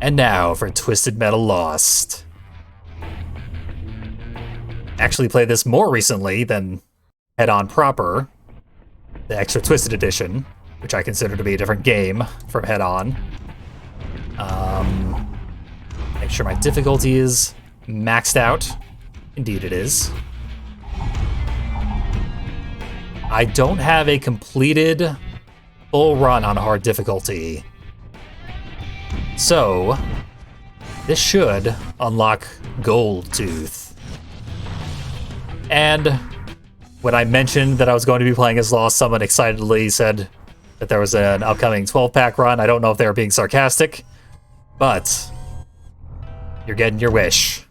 And now for Twisted Metal Lost. Actually played this more recently than Head-On proper, the Extra Twisted Edition, which I consider to be a different game from Head-On. Make sure my difficulty is maxed out. Indeed it is. I don't have a completed full run on hard difficulty. So, this should unlock Gold Tooth. And when I mentioned that I was going to be playing as Lost, someone excitedly said that there was an upcoming 12-pack run. I don't know if they were being sarcastic, but you're getting your wish.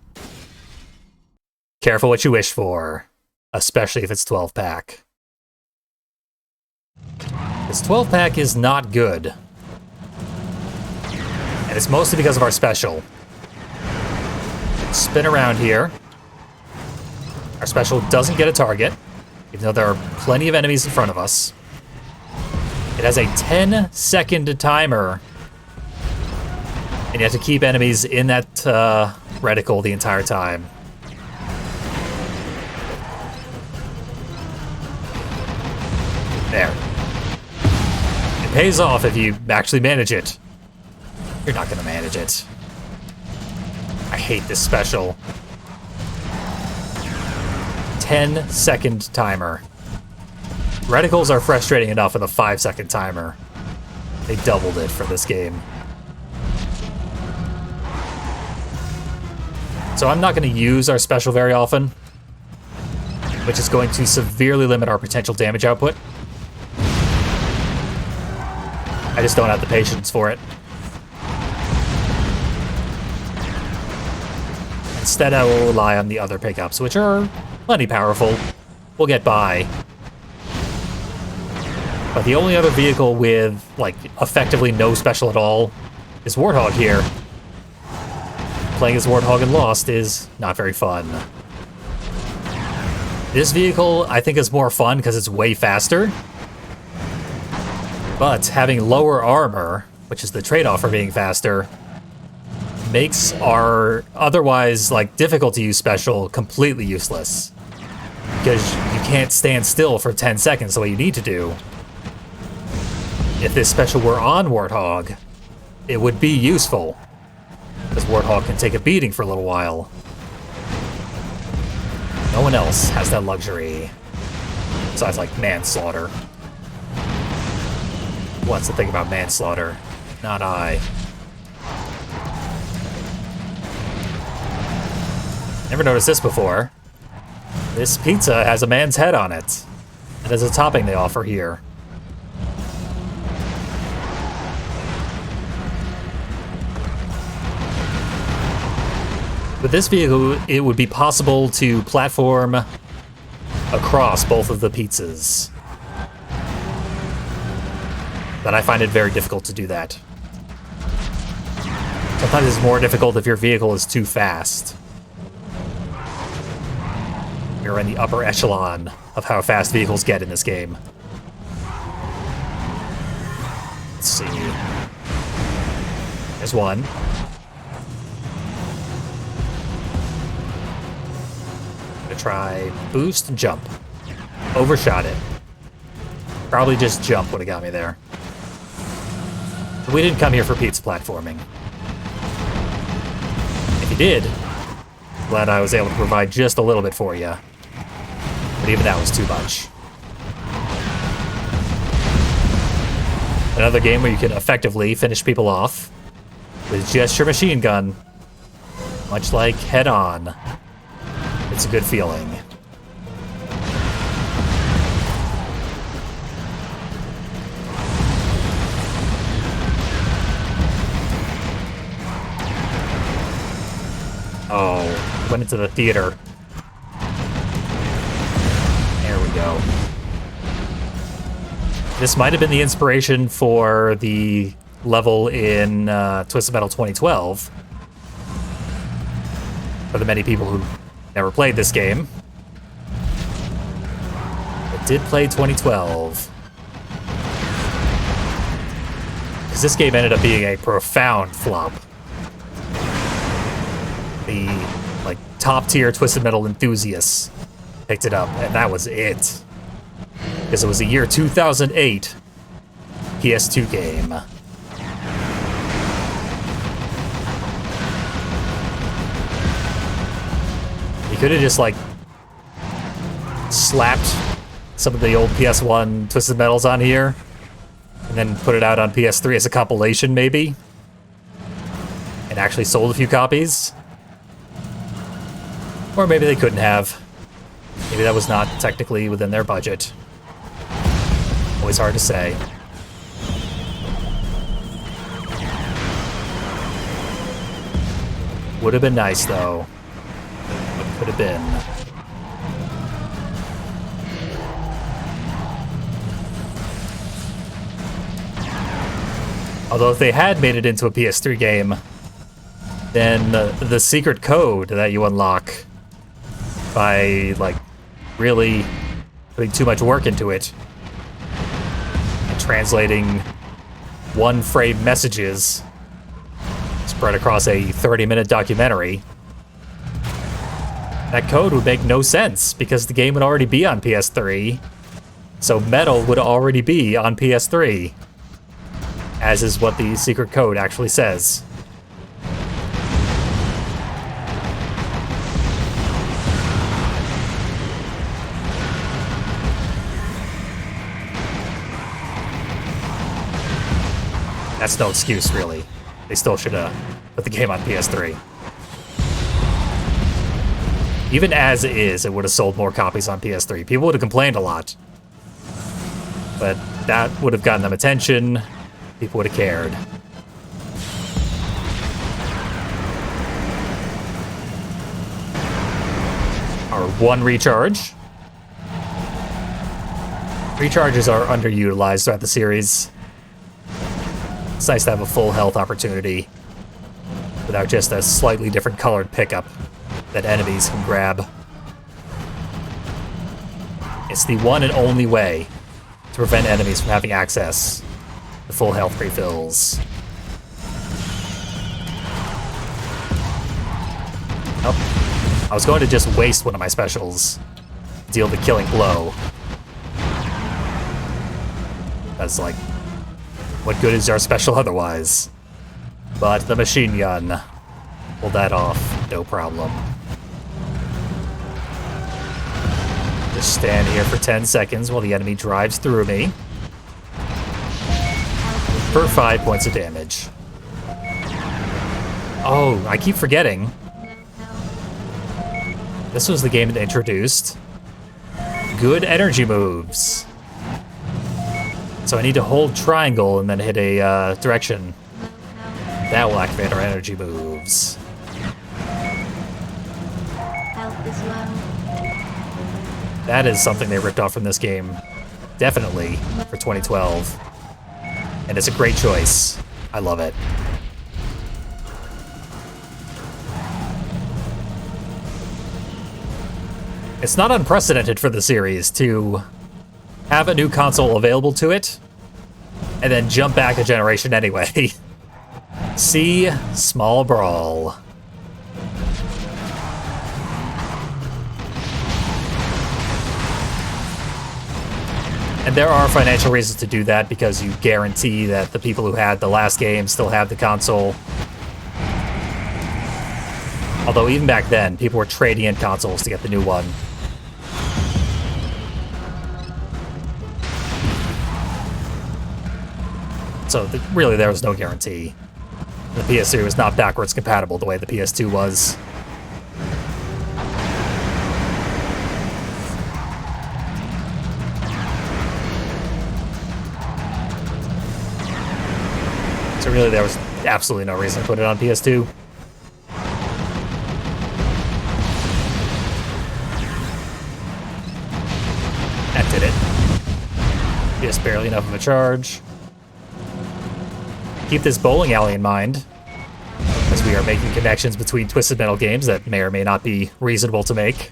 Careful what you wish for, especially if it's 12-pack. This 12-pack is not good. And it's mostly because of our special. Spin around here. Our special doesn't get a target, even though there are plenty of enemies in front of us. It has a 10-second timer. And you have to keep enemies in that reticle the entire time. There. It pays off if you actually manage it. You're not gonna manage it. I hate this special. 10-second timer. Reticles are frustrating enough with a 5-second timer. They doubled it for this game. So I'm not going to use our special very often, which is going to severely limit our potential damage output. I just don't have the patience for it. Instead, I will rely on the other pickups, which are plenty powerful. We'll get by. But the only other vehicle with, like, effectively no special at all is Warthog here. Playing as Warthog in Lost is not very fun. This vehicle, I think, is more fun because it's way faster. But having lower armor, which is the trade-off for being faster, makes our otherwise, like, difficult to use special completely useless. Because you can't stand still for 10 seconds the way you need to do. If this special were on Warthog, it would be useful. Because Warthog can take a beating for a little while. No one else has that luxury. Besides, like, manslaughter. What's the thing about manslaughter? Not I. Never noticed this before. This pizza has a man's head on it. And there's a topping they offer here. With this vehicle, it would be possible to platform across both of the pizzas. But I find it very difficult to do that. Sometimes it's more difficult if your vehicle is too fast. You're in the upper echelon of how fast vehicles get in this game. Let's see. There's one. Try boost, jump. Overshot it. Probably just jump would have got me there. But we didn't come here for pizza platforming. If you did, glad I was able to provide just a little bit for you. But even that was too much. Another game where you can effectively finish people off with just your machine gun. Much like Head-On. It's a good feeling. Oh, went into the theater. There we go. This might have been the inspiration for the level in Twisted Metal 2012. For the many people who never played this game. But did play 2012. Because this game ended up being a profound flop. the like top tier Twisted Metal enthusiasts picked it up, and that was it. Because it was a year 2008 PS2 game. You could have just like slapped some of the old PS1 Twisted Metals on here and then put it out on PS3 as a compilation, maybe, and actually sold a few copies. Or maybe they couldn't have. Maybe that was not technically within their budget. Always hard to say. Would have been nice, though. What could have been. Although if they had made it into a PS3 game, then the secret code that you unlock by, like, really putting too much work into it and translating one-frame messages spread across a 30-minute documentary, that code would make no sense because the game would already be on PS3, so Metal would already be on PS3, as is what the secret code actually says. That's no excuse, really. They still should have put the game on PS3. Even as is, it would have sold more copies on PS3. People would have complained a lot. But that would have gotten them attention. People would have cared. Our one recharge. Recharges are underutilized throughout the series. It's nice to have a full health opportunity without just a slightly different colored pickup that enemies can grab. It's the one and only way to prevent enemies from having access to full health refills. Oh, I was going to just waste one of my specials, deal the killing blow. That's like, what good is our special otherwise? But the machine gun pulled that off, no problem. Just stand here for 10 seconds while the enemy drives through me. For 5 points of damage. Oh, I keep forgetting. This was the game that introduced good energy moves. So I need to hold triangle and then hit a direction. That will activate our energy moves. Health is low. That is something they ripped off from this game. Definitely for 2012. And it's a great choice. I love it. It's not unprecedented for the series to have a new console available to it, and then jump back a generation anyway. See Small Brawl. And there are financial reasons to do that because you guarantee that the people who had the last game still have the console. Although even back then, people were trading in consoles to get the new one. So really, there was no guarantee. The PS3 was not backwards compatible the way the PS2 was. So really, there was absolutely no reason to put it on PS2. That did it. Just barely enough of a charge. Keep this bowling alley in mind, as we are making connections between Twisted Metal games that may or may not be reasonable to make.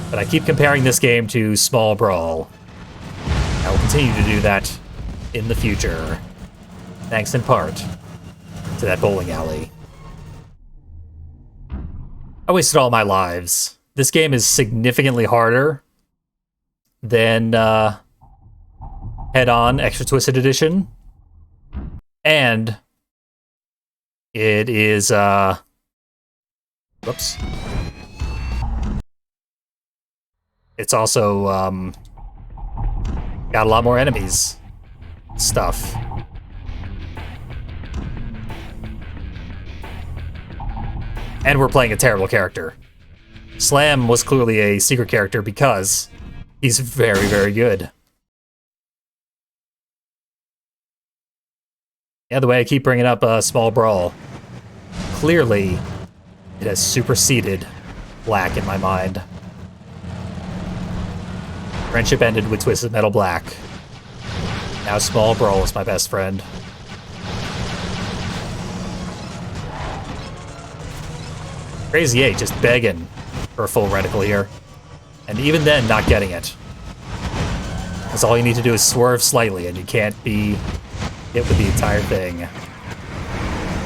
But I keep comparing this game to Small Brawl. I will continue to do that in the future, thanks in part to that bowling alley. I wasted all my lives. This game is significantly harder than Head-On Extra Twisted Edition. And it is, whoops. It's also, got a lot more enemies. Stuff. And we're playing a terrible character. Slam was clearly a secret character because he's very, very good. Yeah, the way I keep bringing up Small Brawl. Clearly, it has superseded Black in my mind. Friendship ended with Twisted Metal Black. Now Small Brawl is my best friend. Crazy 8 just begging for a full reticle here. And even then, not getting it. Because all you need to do is swerve slightly and you can't be hit with the entire thing.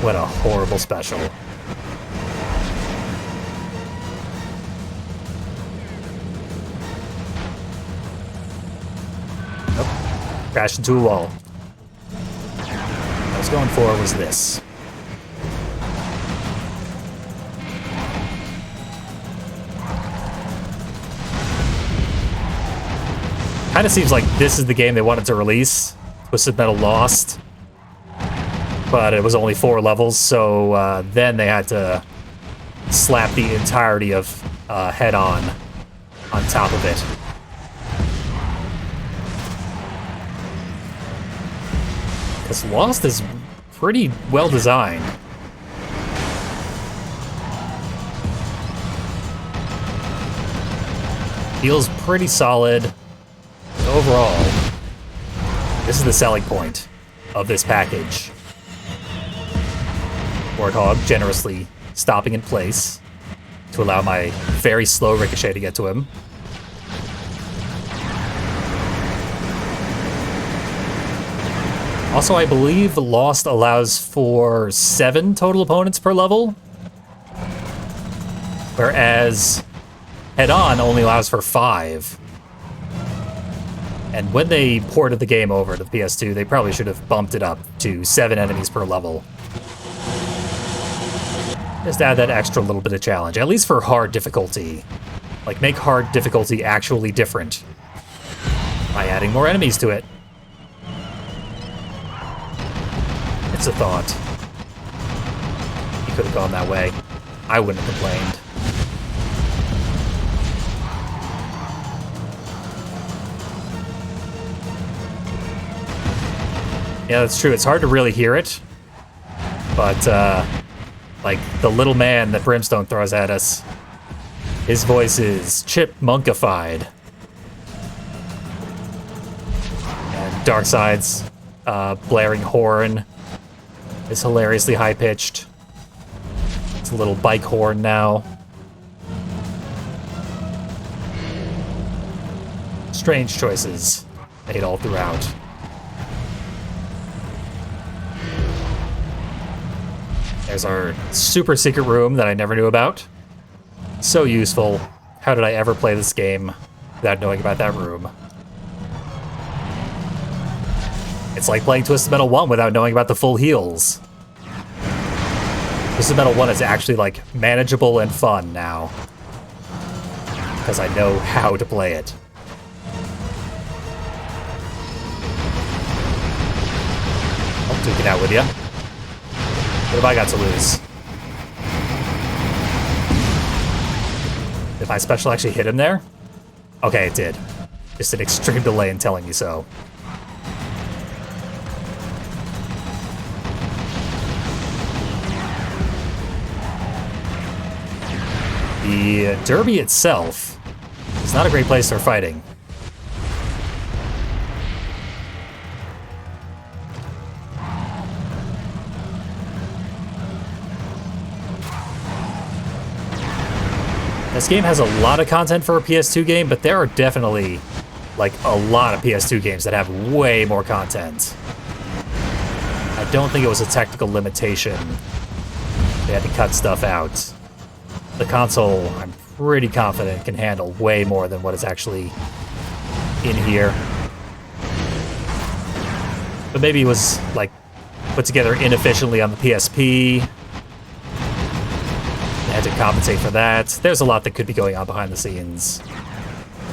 What a horrible special. Nope. Crashed into a wall. What I was going for was this. Kind of seems like this is the game they wanted to release. Twisted Metal Lost. But it was only 4 levels, so then they had to slap the entirety of Head-On top of it. Because Lost is pretty well designed. Feels pretty solid. Overall, this is the selling point of this package. Warthog generously stopping in place to allow my very slow ricochet to get to him. Also, I believe Lost allows for 7 total opponents per level, whereas Head-On only allows for 5. And when they ported the game over to the PS2, they probably should have bumped it up to 7 enemies per level. Just add that extra little bit of challenge, at least for hard difficulty. Like, make hard difficulty actually different by adding more enemies to it. It's a thought. You could have gone that way. I wouldn't have complained. Yeah, that's true. It's hard to really hear it. But, like, the little man that Brimstone throws at us, his voice is chipmunkified. And Darkseid's blaring horn is hilariously high-pitched. It's a little bike horn now. Strange choices made all throughout. There's our super secret room that I never knew about. So useful. How did I ever play this game without knowing about that room? It's like playing Twisted Metal 1 without knowing about the full heals. Twisted Metal 1 is actually, like, manageable and fun now. Because I know how to play it. I'll duke it out with you. What have I got to lose? Did my special actually hit him there? Okay, it did. Just an extreme delay in telling me so. The derby itself is not a great place for fighting. This game has a lot of content for a PS2 game, but there are definitely, like, a lot of PS2 games that have way more content. I don't think it was a technical limitation. They had to cut stuff out. The console, I'm pretty confident, can handle way more than what is actually in here. But maybe it was, like, put together inefficiently on the PSP. They had to compensate for that. There's a lot that could be going on behind the scenes.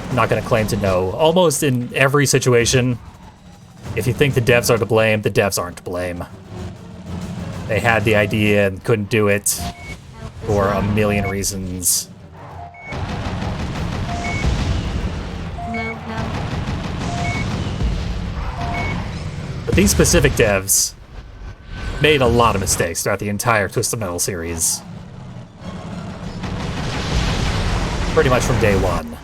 I'm not going to claim to know. Almost in every situation, if you think the devs are to blame, the devs aren't to blame. They had the idea and couldn't do it for a million reasons. Low health. But these specific devs made a lot of mistakes throughout the entire Twisted Metal series. Pretty much from day one.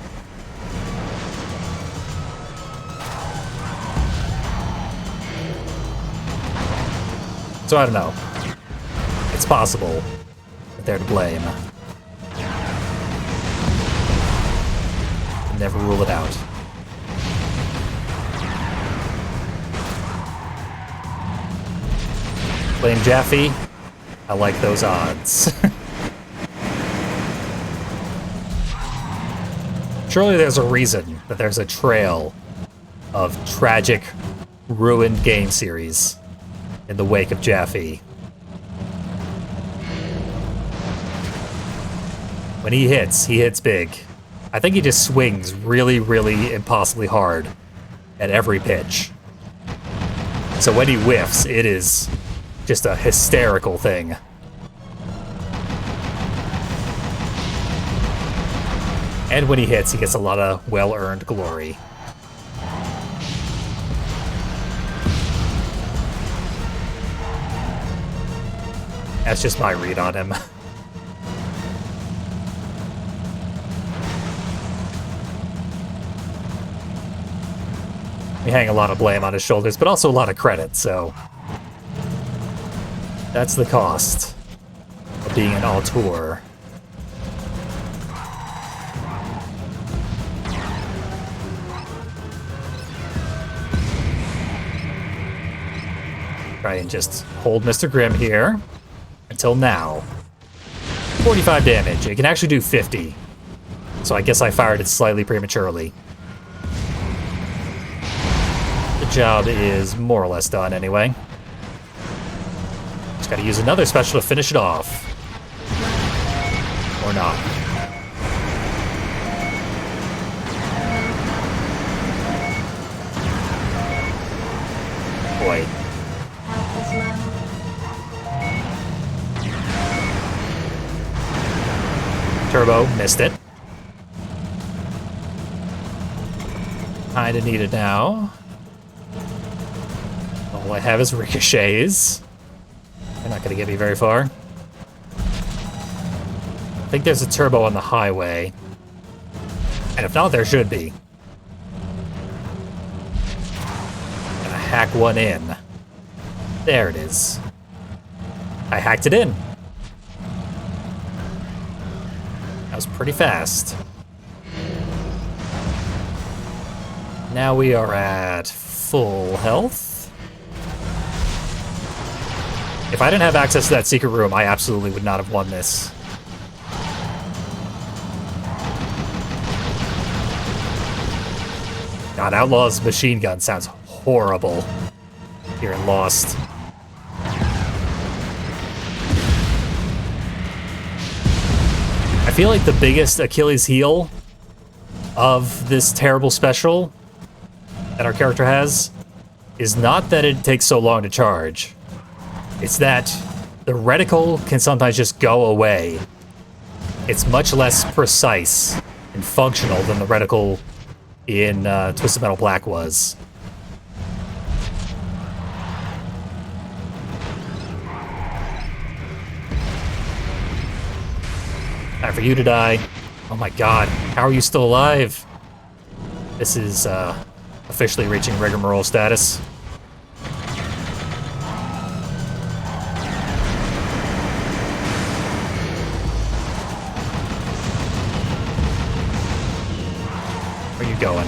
So I don't know. It's possible that they're to blame. Never rule it out. Blame Jaffe? I like those odds. Surely there's a reason that there's a trail of tragic, ruined game series in the wake of Jaffe. When he hits big. I think he just swings really, really impossibly hard at every pitch. So when he whiffs, it is just a hysterical thing. And when he hits, he gets a lot of well-earned glory. That's just my read on him. We hang a lot of blame on his shoulders, but also a lot of credit, so that's the cost of being an auteur. Try and just hold Mr. Grimm here until now. 45 damage. It can actually do 50. So I guess I fired it slightly prematurely. The job is more or less done anyway. Just gotta use another special to finish it off. Or not. Boy. Health is low. Turbo, missed it. Kinda need it now. All I have is ricochets. They're not gonna get me very far. I think there's a turbo on the highway. And if not, there should be. Gonna hack one in. There it is. I hacked it in. That was pretty fast. Now we are at full health. If I didn't have access to that secret room, I absolutely would not have won this. God, Outlaw's machine gun sounds horrible here in Lost. I feel like the biggest Achilles heel of this terrible special that our character has is not that it takes so long to charge. It's that the reticle can sometimes just go away. It's much less precise and functional than the reticle in Twisted Metal Black was. Time for you to die. Oh my god, how are you still alive? This is officially reaching rigmarole status. Where are you going?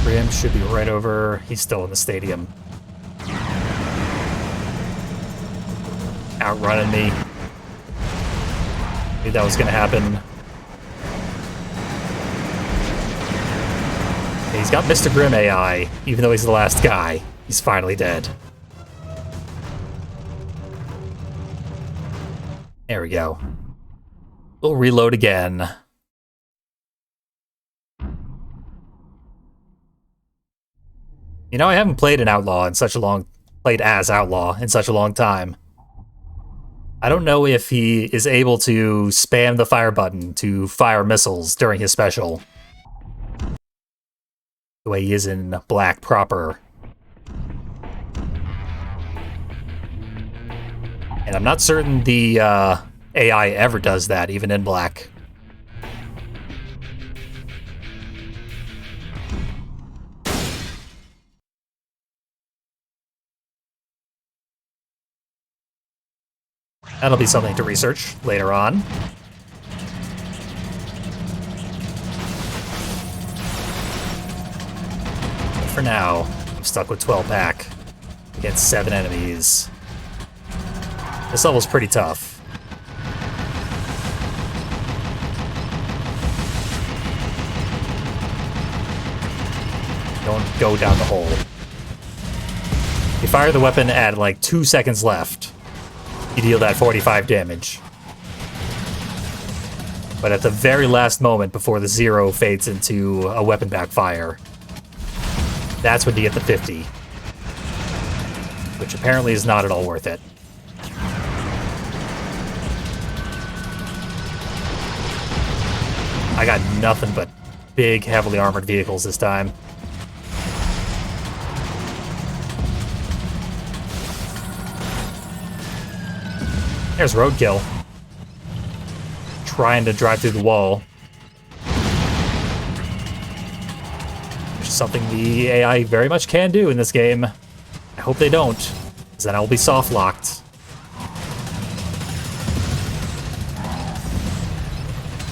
Grimm should be right over. He's still in the stadium. outrunning me. Knew that was gonna happen. He's got Mr. Grimm AI, even though he's the last guy. He's finally dead. There we go. We'll reload again. You know, I haven't played as Outlaw in such a long time. I don't know if he is able to spam the fire button to fire missiles during his special. The way he is in Black proper. And I'm not certain the AI ever does that, even in Black. That'll be something to research later on. But for now, I'm stuck with 12 pack against 7 enemies. This level's pretty tough. Don't go down the hole. You fire the weapon at like 2 seconds left. You deal that 45 damage. But at the very last moment before the 0 fades into a weapon backfire, that's when you get the 50. Which apparently is not at all worth it. I got nothing but big, heavily armored vehicles this time. There's Roadkill. Trying to drive through the wall. Which is something the AI very much can do in this game. I hope they don't, because then I'll be soft-locked.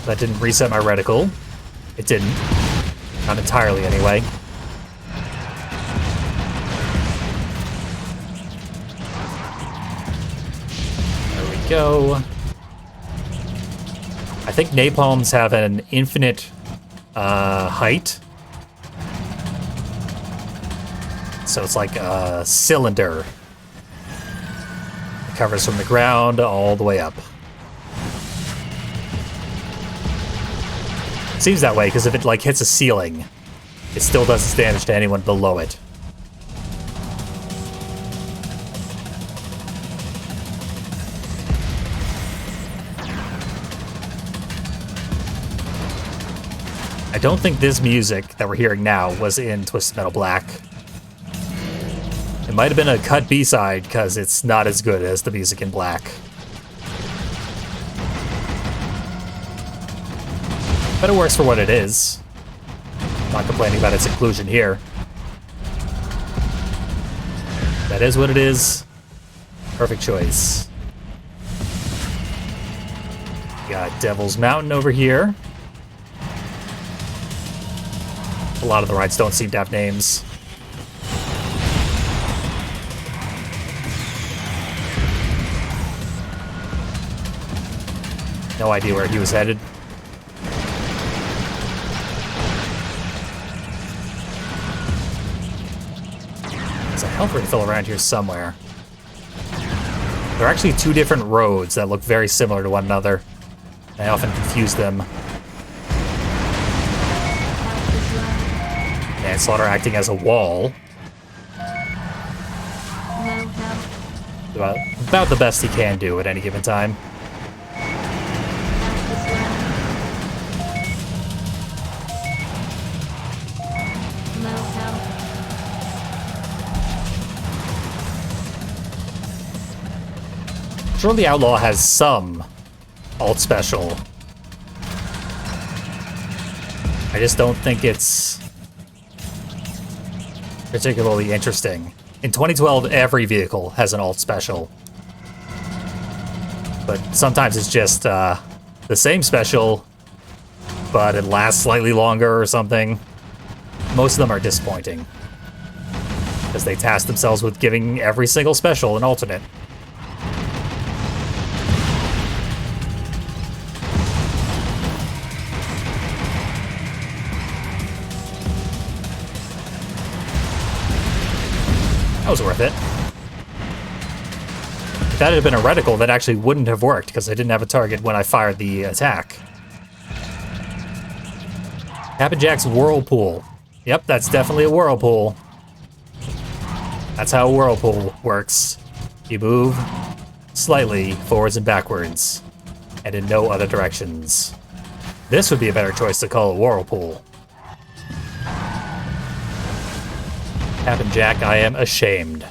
That didn't reset my reticle. It didn't. Not entirely, anyway. There we go. I think Napalms have an infinite height. So it's like a cylinder. It covers from the ground all the way up. Seems that way, because if it like hits a ceiling, it still does its damage to anyone below it. I don't think this music that we're hearing now was in Twisted Metal Black. It might have been a cut B-side, because it's not as good as the music in Black. But it works for what it is. I'm not complaining about its inclusion here. That is what it is. Perfect choice. Got Devil's Mountain over here. A lot of the rides don't seem to have names. No idea where he was headed. There's a health refill around here somewhere. There are actually 2 different roads that look very similar to one another. I often confuse them. Manslaughter acting as a wall. About the best he can do at any given time. Sure, the Outlaw has some alt special. I just don't think it's particularly interesting. In 2012, every vehicle has an alt special. But sometimes it's just the same special, but it lasts slightly longer or something. Most of them are disappointing, because they task themselves with giving every single special an alternate. That was worth it. If that had been a reticle, that actually wouldn't have worked because I didn't have a target when I fired the attack. Captain Jack's Whirlpool. Yep, that's definitely a whirlpool. That's how a whirlpool works. You move slightly forwards and backwards, and in no other directions. This would be a better choice to call a whirlpool. Captain Jack, I am ashamed.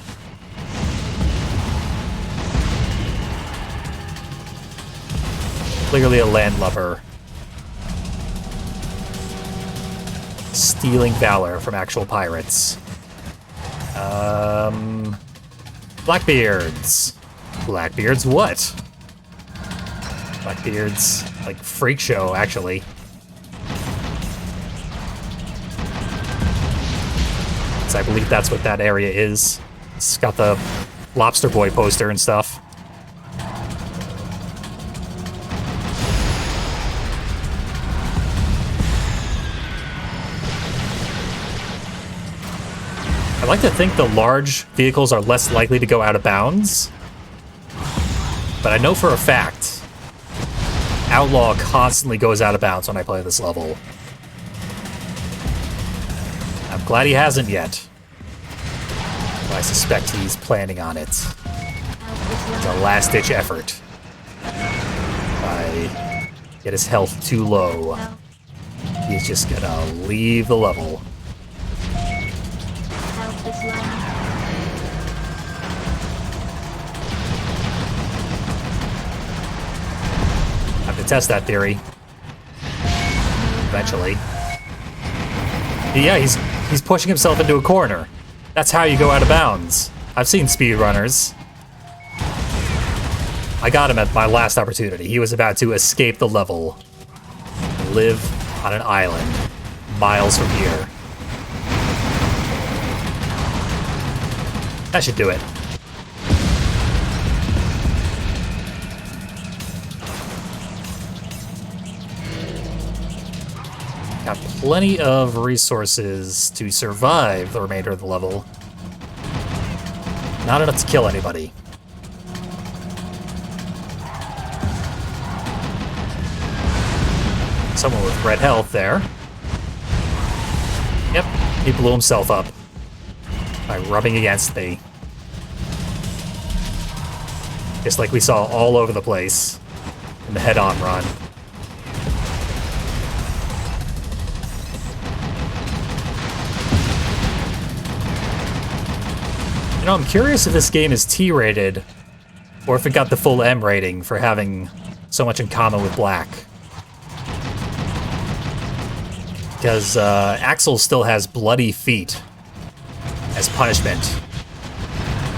Clearly a landlubber. Stealing valor from actual pirates. Blackbeards. Blackbeards what? Blackbeards, like freak show, actually. So I believe that's what that area is. It's got the Lobster Boy poster and stuff. I like to think the large vehicles are less likely to go out of bounds, but I know for a fact Outlaw constantly goes out of bounds when I play this level. I'm glad he hasn't yet, but I suspect he's planning on it. It's a last-ditch effort. I get his health too low, he's just gonna leave the level. I have to test that theory. Eventually. Yeah, he's pushing himself into a corner. That's how you go out of bounds. I've seen speedrunners. I got him at my last opportunity. He was about to escape the level. Live on an island miles from here. That should do it. Got plenty of resources to survive the remainder of the level. Not enough to kill anybody. Someone with red health there. Yep, he blew himself up by rubbing against me. Just like we saw all over the place in the head-on run. You know, I'm curious if this game is T-rated, or if it got the full M rating for having so much in common with Black. Because Axel still has bloody feet as punishment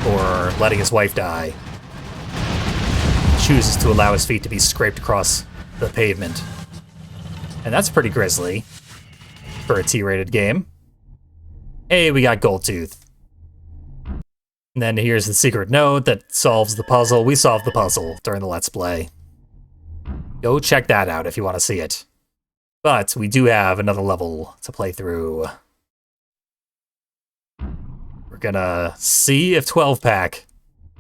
for letting his wife die. Chooses to allow his feet to be scraped across the pavement. And that's pretty grisly for a T-rated game. Hey, we got Goldtooth. And then here's the secret note that solves the puzzle. We solved the puzzle during the Let's Play. Go check that out if you want to see it. But we do have another level to play through. We're gonna see if 12-pack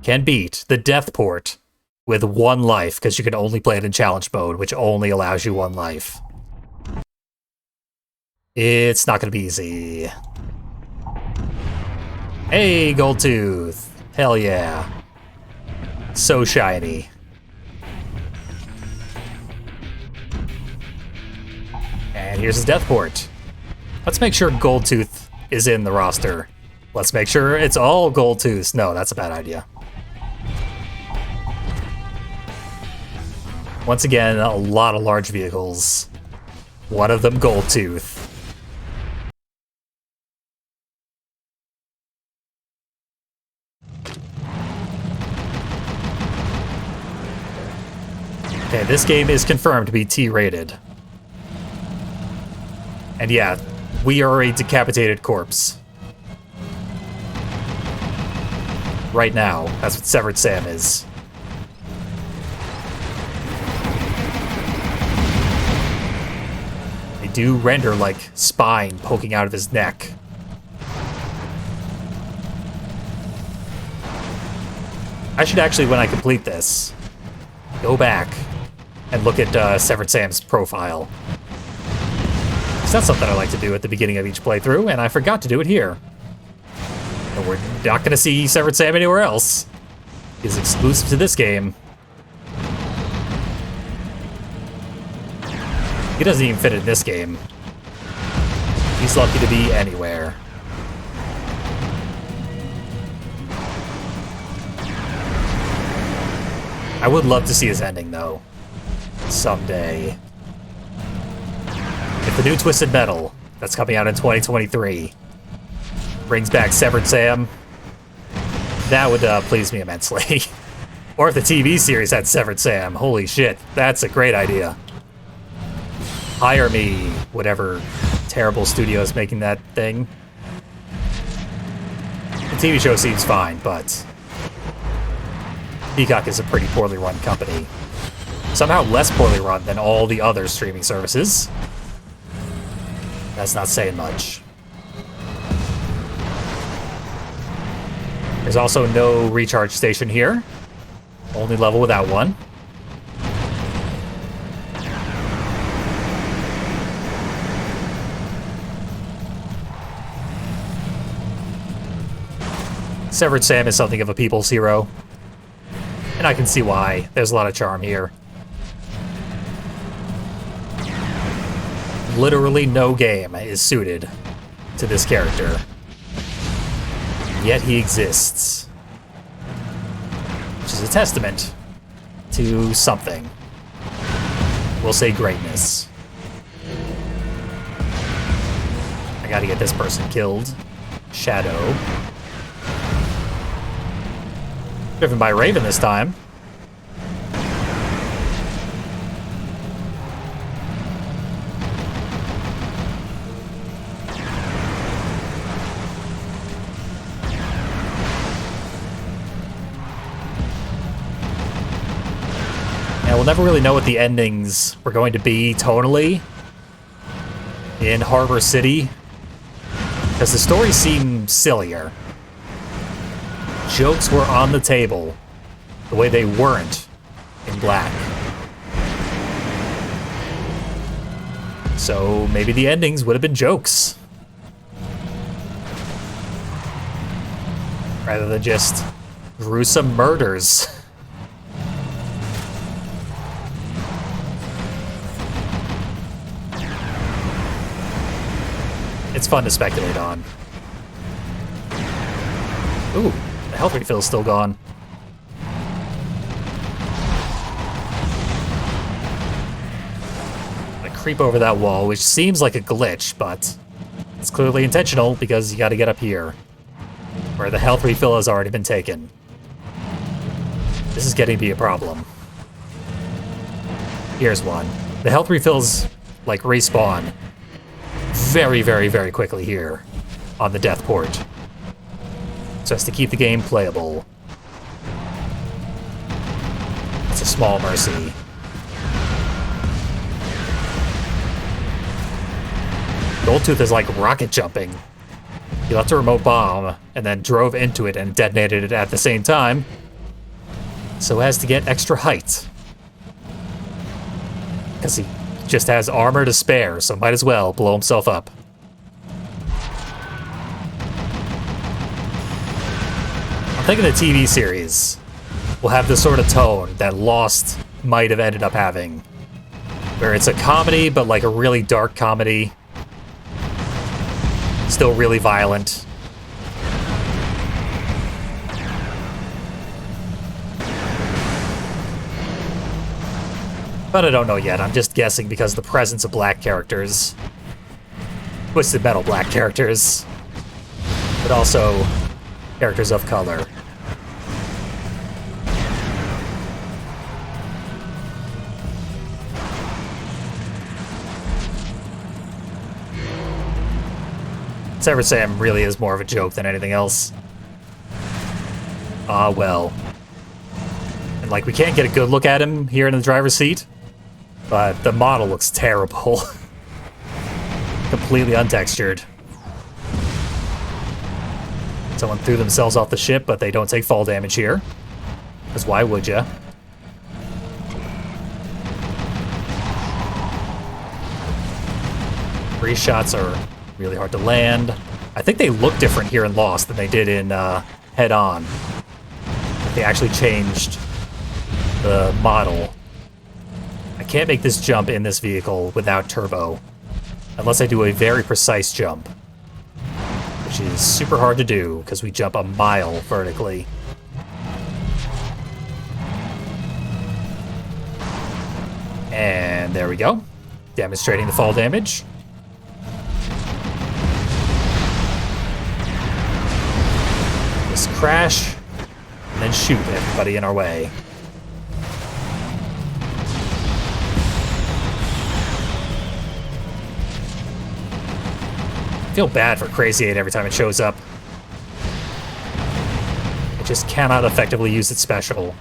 can beat the Death Port with 1 life, because you can only play it in challenge mode, which only allows you 1 life. It's not gonna be easy. Hey, Goldtooth! Hell yeah. So shiny. And here's his Death Port. Let's make sure Goldtooth is in the roster. Let's make sure it's all Goldtooths. No, that's a bad idea. Once again, a lot of large vehicles. One of them Goldtooth. Okay, this game is confirmed to be T-rated. And yeah, we are a decapitated corpse. Right now, that's what Severed Sam is. They do render like spine poking out of his neck. I should actually, when I complete this, go back and look at Severed Sam's profile. It's not something I like to do at the beginning of each playthrough, and I forgot to do it here. And we're not going to see Severed Sam anywhere else. It's exclusive to this game. He doesn't even fit in this game. He's lucky to be anywhere. I would love to see his ending, though. Someday. If the new Twisted Metal, that's coming out in 2023, brings back Severed Sam, that would please me immensely. Or if the TV series had Severed Sam, holy shit, that's a great idea. Hire me, whatever terrible studio is making that thing. The TV show seems fine, but Peacock is a pretty poorly run company. Somehow less poorly run than all the other streaming services. That's not saying much. There's also no recharge station here. Only level without one. Severed Sam is something of a people's hero. And I can see why. There's a lot of charm here. Literally no game is suited to this character. Yet he exists. Which is a testament to something. We'll say greatness. I gotta get this person killed. Shadow. Driven by Raven this time. And we'll never really know what the endings were going to be tonally in Harbor City, because the stories seem sillier. Jokes were on the table the way they weren't in Black. So maybe the endings would have been jokes. Rather than just gruesome murders. It's fun to speculate on. Ooh. Health refill's still gone. I creep over that wall, which seems like a glitch, but it's clearly intentional because you gotta get up here, where the health refill has already been taken. This is getting to be a problem. Here's one. The health refills, like, respawn very, very, very quickly here on the death port. So as to keep the game playable. It's a small mercy. Goldtooth is like rocket jumping. He left a remote bomb and then drove into it and detonated it at the same time, so as to get extra height. Because he just has armor to spare, so might as well blow himself up. I think the TV series will have the sort of tone that Lost might have ended up having, where it's a comedy, but like a really dark comedy, still really violent. But I don't know yet. I'm just guessing because of the presence of black characters, Twisted Metal black characters, but also characters of color. Severed Sam really is more of a joke than anything else. Ah, well. And, like, we can't get a good look at him here in the driver's seat, but the model looks terrible. Completely untextured. Someone threw themselves off the ship, but they don't take fall damage here. Because why would ya? Free shots are really hard to land. I think they look different here in Lost than they did in Head On. They actually changed the model. I can't make this jump in this vehicle without turbo, unless I do a very precise jump, which is super hard to do because we jump a mile vertically. And there we go, demonstrating the fall damage. Just crash, and then shoot everybody in our way. I feel bad for Crazy 8 every time it shows up. It just cannot effectively use its special.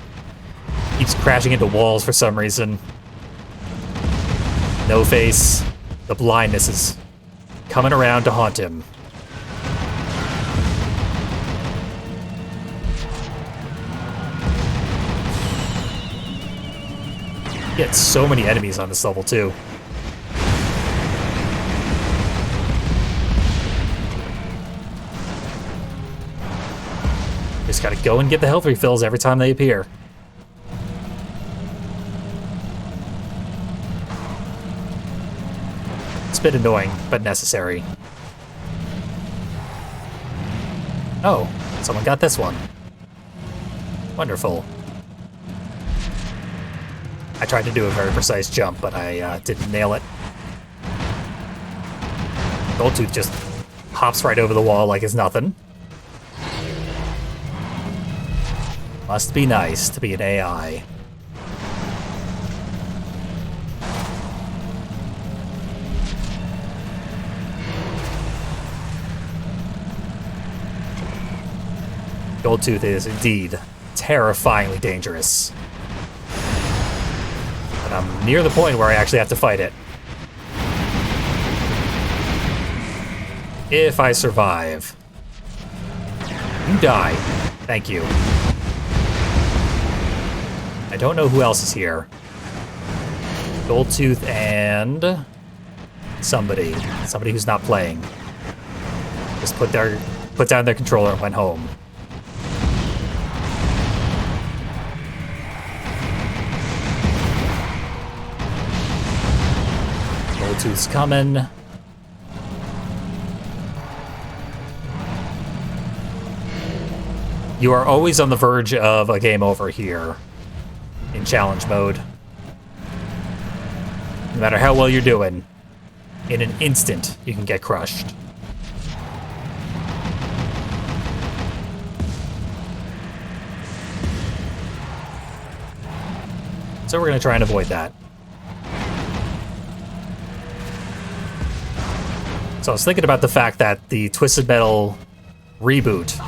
Keeps crashing into walls for some reason. No face. The blindness is coming around to haunt him. Get so many enemies on this level too. Just gotta go and get the health refills every time they appear. It's a bit annoying, but necessary. Oh, someone got this one. Wonderful. I tried to do a very precise jump, but I didn't nail it. Goldtooth just hops right over the wall like it's nothing. Must be nice to be an AI. Goldtooth is indeed terrifyingly dangerous. But I'm near the point where I actually have to fight it. If I survive. You die. Thank you. I don't know who else is here. Goldtooth and somebody who's not playing. Just put down their controller and went home. Goldtooth's coming. You are always on the verge of a game over here in challenge mode. No matter how well you're doing, in an instant you can get crushed. So we're going to try and avoid that. So I was thinking about the fact that the Twisted Metal reboot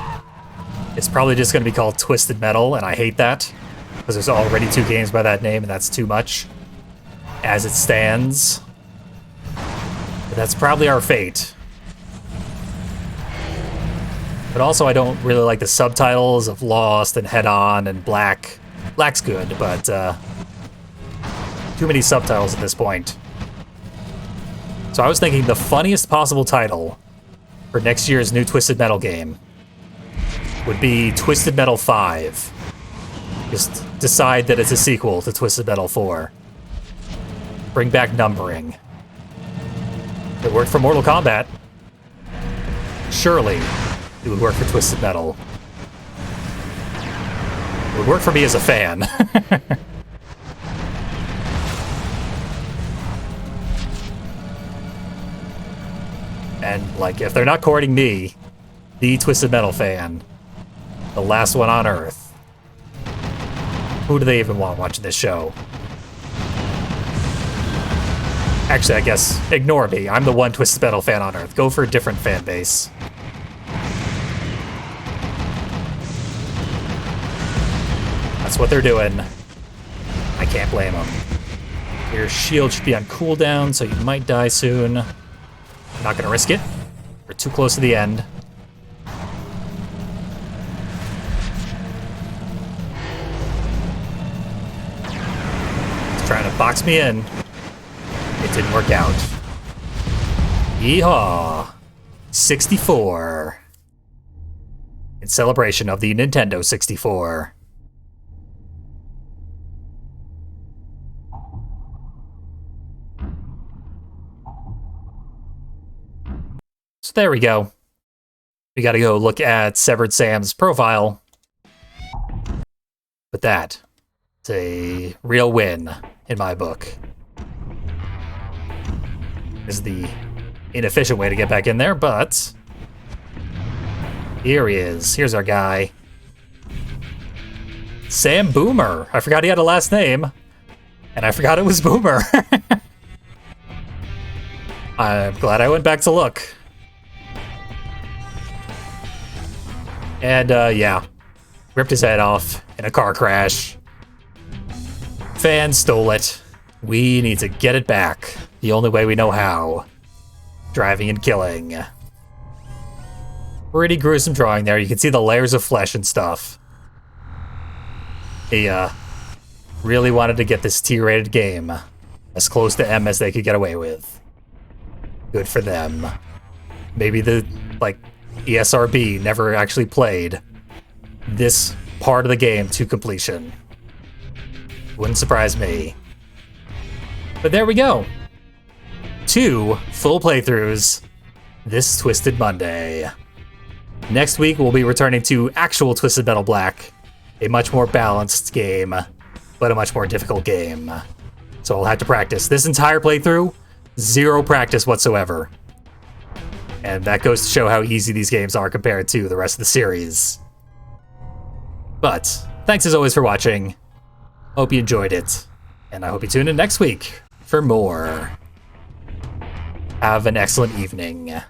is probably just going to be called Twisted Metal, and I hate that, because there's already 2 games by that name, and that's too much as it stands. But that's probably our fate. But also, I don't really like the subtitles of Lost and Head On and Black. Black's good, but too many subtitles at this point. So I was thinking the funniest possible title for next year's new Twisted Metal game would be Twisted Metal 5. Just decide that it's a sequel to Twisted Metal 4. Bring back numbering. It worked for Mortal Kombat. Surely it would work for Twisted Metal. It would work for me as a fan. And, like, if they're not courting me, the Twisted Metal fan, the last one on Earth, who do they even want watching this show? Actually, I guess, ignore me. I'm the one Twisted Metal fan on Earth. Go for a different fan base. That's what they're doing. I can't blame them. Your shield should be on cooldown, so you might die soon. Not gonna risk it. We're too close to the end. box me in. It didn't work out. Yeehaw! 64. In celebration of the Nintendo 64. So there we go. We gotta go look at Severed Sam's profile. But that is a real win in my book. This is the inefficient way to get back in there, but here he is. Here's our guy. Sam Boomer. I forgot he had a last name, and I forgot it was Boomer. I'm glad I went back to look. And, yeah. Ripped his head off in a car crash. Fans stole it. We need to get it back. The only way we know how. Driving and killing. Pretty gruesome drawing there. You can see the layers of flesh and stuff. He, really wanted to get this T-rated game as close to M as they could get away with. Good for them. Maybe the, like, ESRB never actually played this part of the game to completion. Wouldn't surprise me. But there we go. 2 full playthroughs this Twisted Monday. Next week, we'll be returning to actual Twisted Metal Black, a much more balanced game, but a much more difficult game. So I'll have to practice. This entire playthrough, 0 practice whatsoever. And that goes to show how easy these games are compared to the rest of the series. But thanks as always for watching. Hope you enjoyed it. And I hope you tune in next week for more. Have an excellent evening.